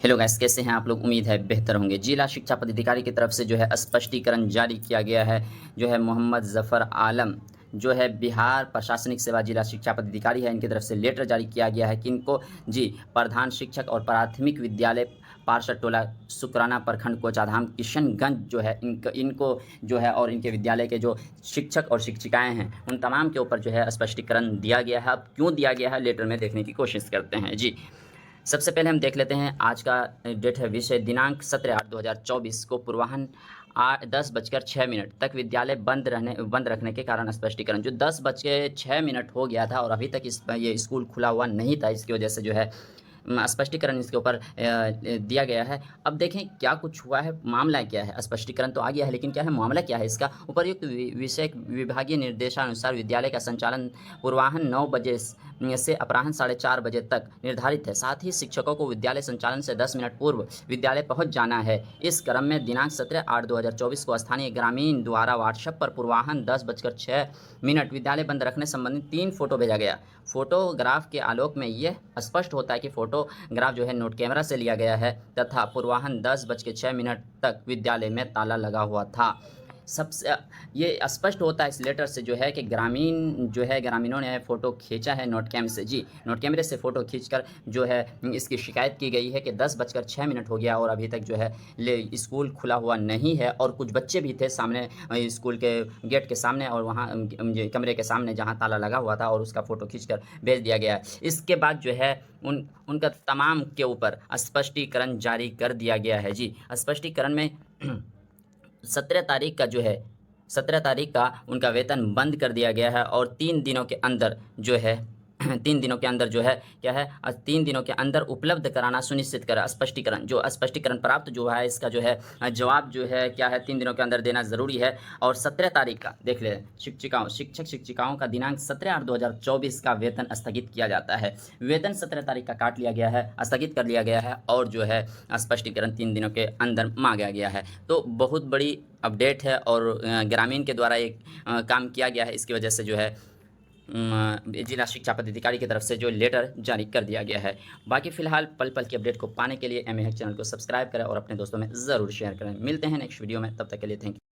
Hello guys, कैसे हैं आप लोग? उम्मीद है बेहतर होंगे। जिला शिक्षा पदाधिकारी की तरफ से जो है स्पष्टीकरण जारी किया गया है। जो है मोहम्मद ज़फ़र आलम जो है बिहार प्रशासनिक सेवा जिला शिक्षा पदाधिकारी है, इनकी तरफ से लेटर जारी किया गया है कि इनको प्रधान शिक्षक और प्राथमिक विद्यालय पार्षद टोला शुक्राना प्रखंड कोचाधाम किशनगंज जो है इनको जो है और इनके विद्यालय के जो शिक्षक और शिक्षिकाएँ हैं उन तमाम के ऊपर जो है स्पष्टीकरण दिया गया है। अब क्यों दिया गया है लेटर में देखने की कोशिश करते हैं। सबसे पहले हम देख लेते हैं आज का डेट है विषय दिनांक 17/8/2024 को पूर्वाह्न 10:06 तक विद्यालय बंद रखने के कारण स्पष्टीकरण। जो 10:06 हो गया था और अभी तक ये स्कूल खुला हुआ नहीं था, इसकी वजह से जो है स्पष्टीकरण इसके ऊपर दिया गया है। अब देखें क्या कुछ हुआ है, मामला क्या है। स्पष्टीकरण तो आ गया है, लेकिन क्या है मामला क्या है इसका। उपर्युक्त विषय विभागीय निर्देशानुसार विद्यालय का संचालन पूर्वाह्न 9 बजे से अपराह्न 4:30 बजे तक निर्धारित है। साथ ही शिक्षकों को विद्यालय संचालन से 10 मिनट पूर्व विद्यालय पहुंच जाना है। इस क्रम में दिनांक 17/8/2024 को स्थानीय ग्रामीण द्वारा व्हाट्सएप पर पूर्वाह्न 10:06 विद्यालय बंद रखने संबंधित 3 फोटो भेजा गया। फोटोग्राफ के आलोक में यह स्पष्ट होता है कि फोटोग्राफ जो है नोट कैमरा से लिया गया है तथा पूर्वाह्न 10:06 तक विद्यालय में ताला लगा हुआ था। सबसे ये स्पष्ट होता है इस लेटर से जो है कि ग्रामीणों ने फ़ोटो खींचा है नोट कैमरे से फ़ोटो खींचकर जो है इसकी शिकायत की गई है कि 10:06 हो गया और अभी तक जो है स्कूल खुला हुआ नहीं है। और कुछ बच्चे भी थे सामने स्कूल के गेट के सामने और वहाँ कमरे के सामने जहाँ ताला लगा हुआ था और उसका फ़ोटो खींचकर भेज दिया गया है। इसके बाद जो है उनका तमाम के ऊपर स्पष्टीकरण जारी कर दिया गया है। स्पष्टीकरण में 17 तारीख का उनका वेतन बंद कर दिया गया है और 3 दिनों के अंदर जो है 3 दिनों के अंदर जो है क्या है 3 दिनों के अंदर उपलब्ध कराना सुनिश्चित करा। स्पष्टीकरण प्राप्त जो है इसका जो है जवाब जो है क्या है 3 दिनों के अंदर देना ज़रूरी है। और 17 तारीख का देख ले शिक्षकों का दिनांक 17/8/2024 का वेतन स्थगित किया जाता है। वेतन 17 तारीख का काट लिया गया है, स्थगित कर लिया गया है और जो है स्पष्टीकरण 3 दिनों के अंदर मांगा गया है। तो बहुत बड़ी अपडेट है और ग्रामीण के द्वारा एक काम किया गया है। इसकी वजह से जो है जिला शिक्षा पदाधिकारी की तरफ से जो लेटर जारी कर दिया गया है। बाकी फ़िलहाल पल पल की अपडेट को पाने के लिए एमएएच चैनल को सब्सक्राइब करें और अपने दोस्तों में ज़रूर शेयर करें। मिलते हैं नेक्स्ट वीडियो में, तब तक के लिए थैंक यू।